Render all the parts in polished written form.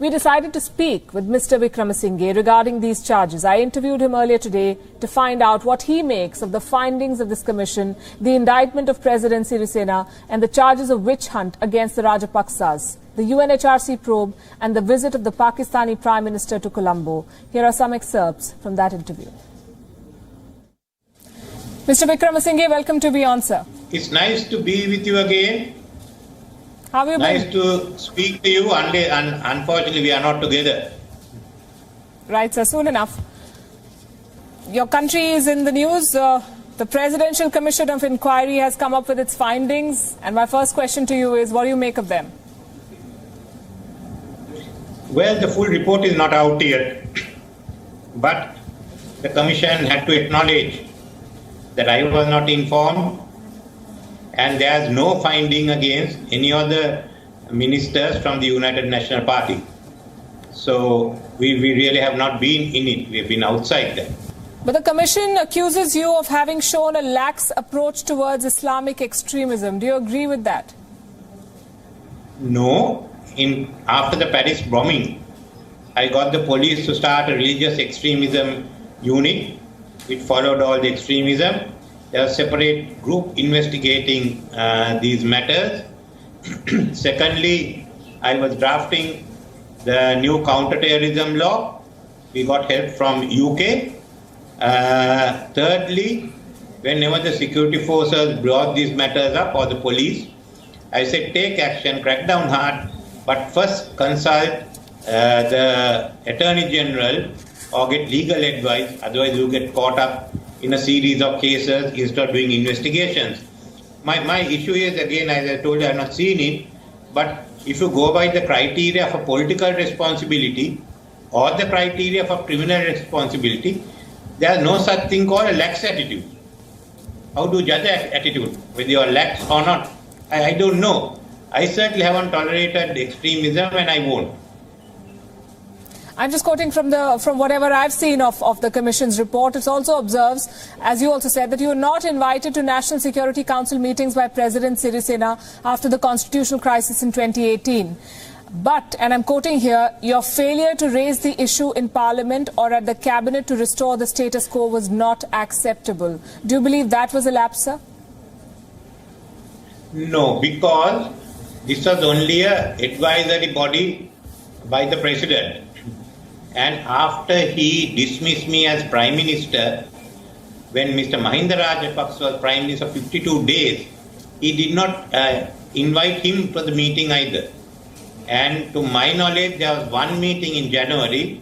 we decided to speak with Mr. Wickramasinghe regarding these charges. I interviewed him earlier today to find out what he makes of the findings of this commission, the indictment of President Sirisena and the charges of witch hunt against the Rajapaksas, the UNHRC probe and the visit of the Pakistani Prime Minister to Colombo. Here are some excerpts from that interview. Mr. Wickramasinghe, welcome to Beyond, sir. It's nice to be with you again. How have you nice been? to speak to you, and unfortunately we are not together. Right, sir, soon enough. Your country is in the news. The Presidential Commission of Inquiry has come up with its findings. And my first question to you is, what do you make of them? Well, the full report is not out yet. But the Commission had to acknowledge that I was not informed. And there is no finding against any other ministers from the United National Party. So we really have not been in it. We have been outside that. But the Commission accuses you of having shown a lax approach towards Islamic extremism. Do you agree with that? No. After the Paris bombing, I got the police to start a religious extremism unit, which followed all the extremism. There was a separate group investigating these matters. Secondly, I was drafting the new counter-terrorism law. We got help from UK. Thirdly, whenever the security forces brought these matters up, or the police, I said take action, crack down hard, but first consult the Attorney General or get legal advice, otherwise you get caught up in a series of cases instead of doing investigations. My issue is, again, as I told you, I have not seen it, but if you go by the criteria for political responsibility or the criteria for criminal responsibility, there is no such thing called a lax attitude. How do you judge that attitude, whether you are lax or not? I don't know. I certainly haven't tolerated extremism, and I won't. I'm just quoting from whatever I've seen of the Commission's report. It also observes, as you also said, that you were not invited to National Security Council meetings by President Sirisena after the constitutional crisis in 2018. But, and I'm quoting here, your failure to raise the issue in Parliament or at the Cabinet to restore the status quo was not acceptable. Do you believe that was a lapse, sir? No, because this was only an advisory body by the President. And after he dismissed me as Prime Minister, when Mr. Mahinda Rajapaksa was Prime Minister for 52 days, he did not invite him to the meeting either. And to my knowledge, there was one meeting in January,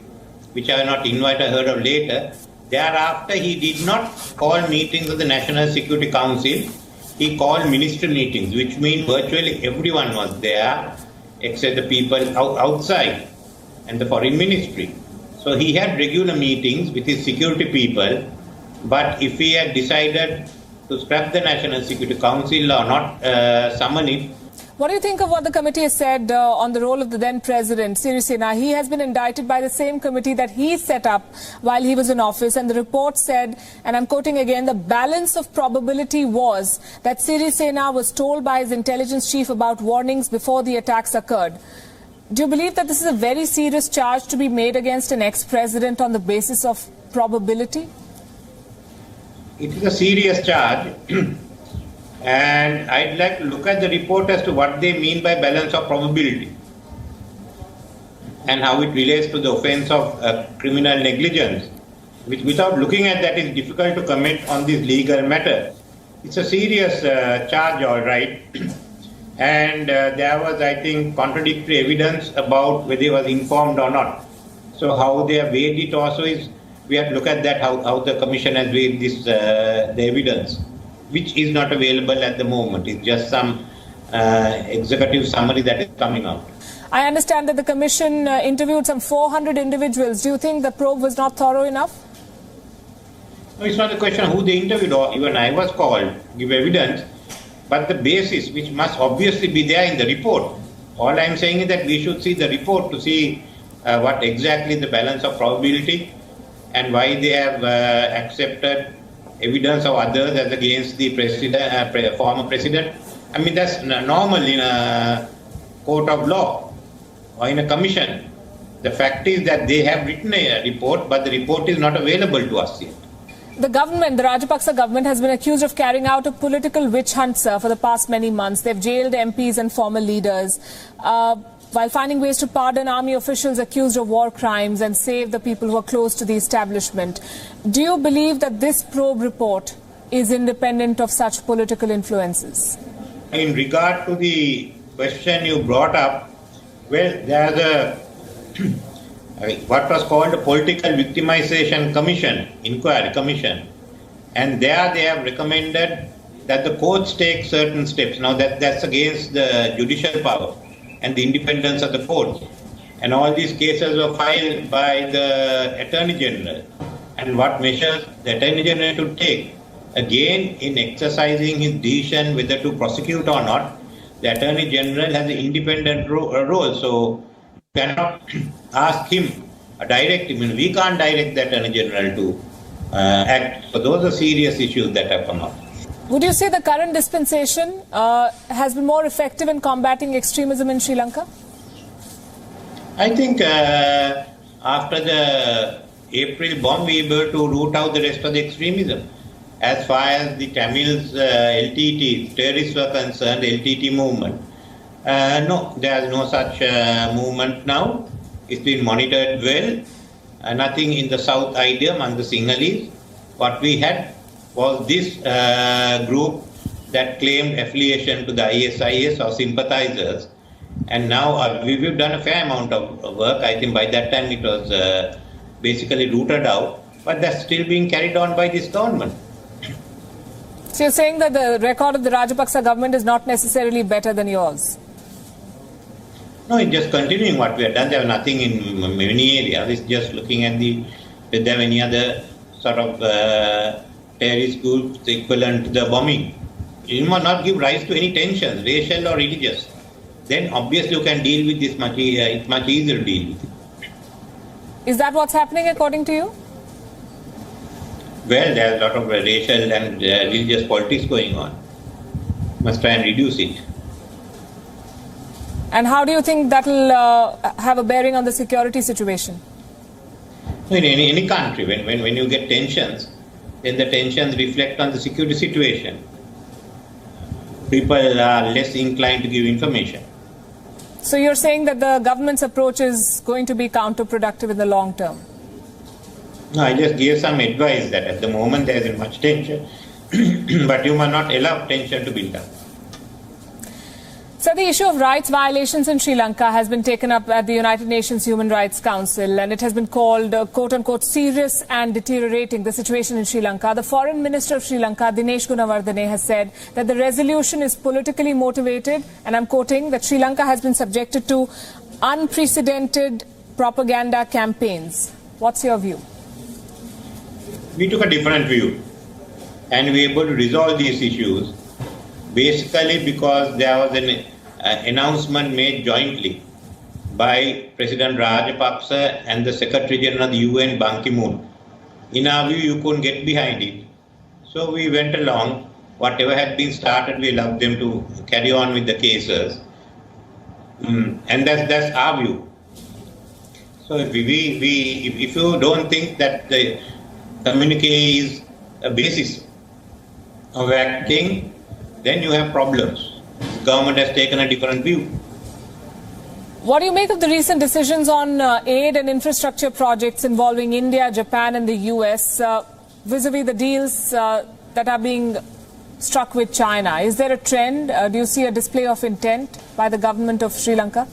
which I was not invited, I heard of later. Thereafter, he did not call meetings of the National Security Council. He called ministry meetings, which means virtually everyone was there, except the people outside and the Foreign Ministry. So he had regular meetings with his security people, but if he had decided to scrap the National Security Council or not summon it. What do you think of what the committee has said on the role of the then President, Sirisena? He has been indicted by the same committee that he set up while he was in office, and the report said, and I'm quoting again, the balance of probability was that Sirisena was told by his intelligence chief about warnings before the attacks occurred. Do you believe that this is a very serious charge to be made against an ex-president on the basis of probability? It is a serious charge. And I'd like to look at the report as to what they mean by balance of probability and how it relates to the offence of criminal negligence. Without looking at that, it's difficult to comment on this legal matter. It's a serious charge, all right. And there was, I think, contradictory evidence about whether he was informed or not. So how they have weighed it also is, we have to look at that, how the Commission has weighed this, the evidence, which is not available at the moment. It's just some executive summary that is coming out. I understand that the Commission interviewed some 400 individuals. Do you think the probe was not thorough enough? No, it's not a question of who they interviewed, or even I was called to give evidence, but the basis, which must obviously be there in the report. All I'm saying is that we should see the report to see what exactly the balance of probability and why they have accepted evidence of others as against the president, former president. I mean, that's normal in a court of law or in a commission. The fact is that they have written a report, but the report is not available to us yet. The government, the Rajapaksa government, has been accused of carrying out a political witch hunt, sir, for the past many months. They've jailed MPs and former leaders, while finding ways to pardon army officials accused of war crimes and save the people who are close to the establishment. Do you believe that this probe report is independent of such political influences? In regard to the question you brought up, well, there's a what was called a political victimization commission, inquiry commission, and there they have recommended that the courts take certain steps. Now that's against the judicial power and the independence of the courts. And all these cases were filed by the Attorney General. And what measures the Attorney General should take? Again, in exercising his decision whether to prosecute or not, the Attorney General has an independent role. So you cannot ask him, direct him. I mean, we can't direct the Attorney General to act. So those are serious issues that have come up. Would you say the current dispensation has been more effective in combating extremism in Sri Lanka? I think after the April bomb, we were able to root out the rest of the extremism. As far as the Tamils, LTT, terrorists were concerned, the LTT movement, no, there is no such movement now. It's been monitored well. Nothing in the South idea among the Sinhalese. What we had was this group that claimed affiliation to the ISIS or sympathizers. And now we've done a fair amount of work. I think by that time it was basically rooted out. But that's still being carried on by this government. So you're saying that the record of the Rajapaksa government is not necessarily better than yours? No, it's just continuing what we have done. There was nothing in many areas. It's just looking at if there are any other sort of terrorist groups equivalent to the bombing. You must not give rise to any tensions, racial or religious. Then obviously you can deal with this much. It's much easier to deal with it. Is that what's happening according to you? Well, there's a lot of racial and religious politics going on. Must try and reduce it. And how do you think that will have a bearing on the security situation? In any country, when you get tensions, then the tensions reflect on the security situation. People are less inclined to give information. So you're saying that the government's approach is going to be counterproductive in the long term? No, I just gave some advice that at the moment there isn't much tension, but you must not allow tension to build up. So the issue of rights violations in Sri Lanka has been taken up at the United Nations Human Rights Council, and it has been called, quote-unquote, serious and deteriorating, the situation in Sri Lanka. The Foreign Minister of Sri Lanka, Dinesh Gunawardene, has said that the resolution is politically motivated, and I'm quoting, that Sri Lanka has been subjected to unprecedented propaganda campaigns. What's your view? We took a different view, and we were able to resolve these issues basically because there was an announcement made jointly by President Rajapaksa and the Secretary General of the UN, Ban Ki-moon. In our view, you couldn't get behind it. So we went along. Whatever had been started, we allowed them to carry on with the cases. And that's our view. So if you don't think that the communique is a basis of acting, then you have problems. The government has taken a different view. What do you make of the recent decisions on aid and infrastructure projects involving India, Japan and the US vis-a-vis the deals that are being struck with China? Is there a trend? Do you see a display of intent by the government of Sri Lanka?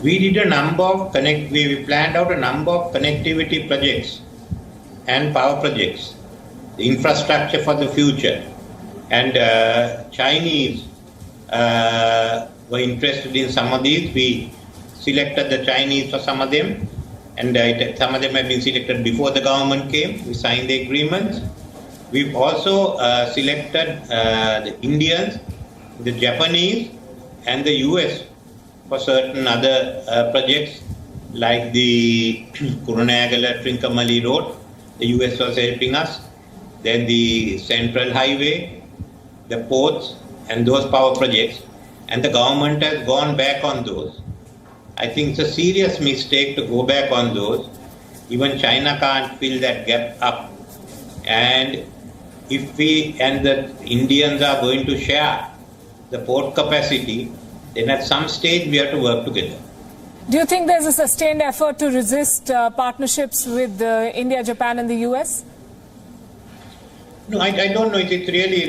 We did a number of we planned out a number of connectivity projects and power projects, the infrastructure for the future. And Chinese were interested in some of these. We selected the Chinese for some of them, and some of them have been selected before the government came. We signed the agreements. We've also selected the Indians, the Japanese, and the US for certain other projects like the Kurunegala-Trincomalee Road. The US was helping us. Then the Central Highway, the ports and those power projects, and the government has gone back on those. I think it's a serious mistake to go back on those. Even China can't fill that gap up. And if we and the Indians are going to share the port capacity, then at some stage we have to work together. Do you think there's a sustained effort to resist partnerships with India, Japan and the US? No, I don't know. It's really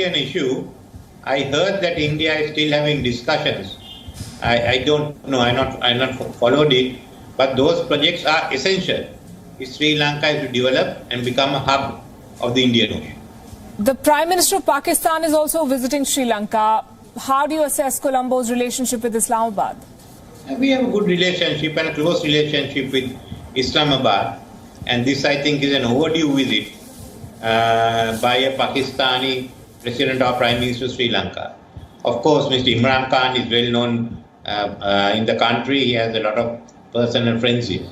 an issue. I heard that India is still having discussions. I don't know. I not followed it. But those projects are essential if Sri Lanka is to develop and become a hub of the Indian Ocean. The Prime Minister of Pakistan is also visiting Sri Lanka. How do you assess Colombo's relationship with Islamabad? We have a good relationship and a close relationship with Islamabad. And this, I think, is an overdue visit by a Pakistani President or Prime Minister of Sri Lanka. Of course, Mr. Imran Khan is well known in the country. He has a lot of personal friendship.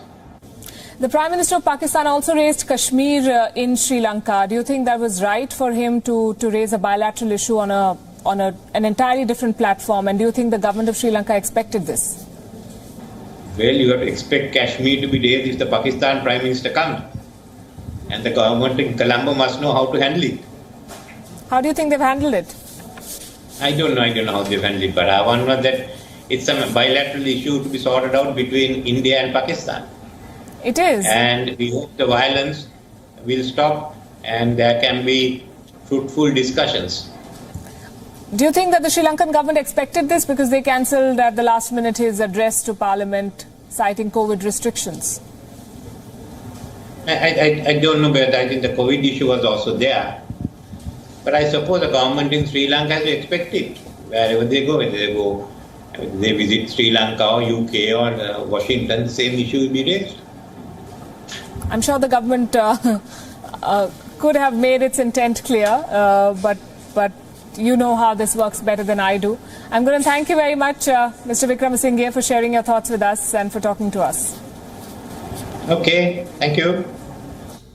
The Prime Minister of Pakistan also raised Kashmir in Sri Lanka. Do you think that was right for him to raise a bilateral issue on an entirely different platform? And do you think the government of Sri Lanka expected this? Well, you have to expect Kashmir to be raised if the Pakistan Prime Minister comes. And the government in Colombo must know how to handle it. How do you think they've handled it? I don't know how they've handled it, but I wonder that it's a bilateral issue to be sorted out between India and Pakistan. It is. And we hope the violence will stop and there can be fruitful discussions. Do you think that the Sri Lankan government expected this because they cancelled at the last minute his address to Parliament citing COVID restrictions? I don't know, but I think the COVID issue was also there. But I suppose the government in Sri Lanka has to expect it. Wherever they go, they visit Sri Lanka or UK or Washington, the same issue will be raised. I'm sure the government could have made its intent clear, but you know how this works better than I do. I'm going to thank you very much, Mr. Wickramasinghe, for sharing your thoughts with us and for talking to us. Okay, thank you.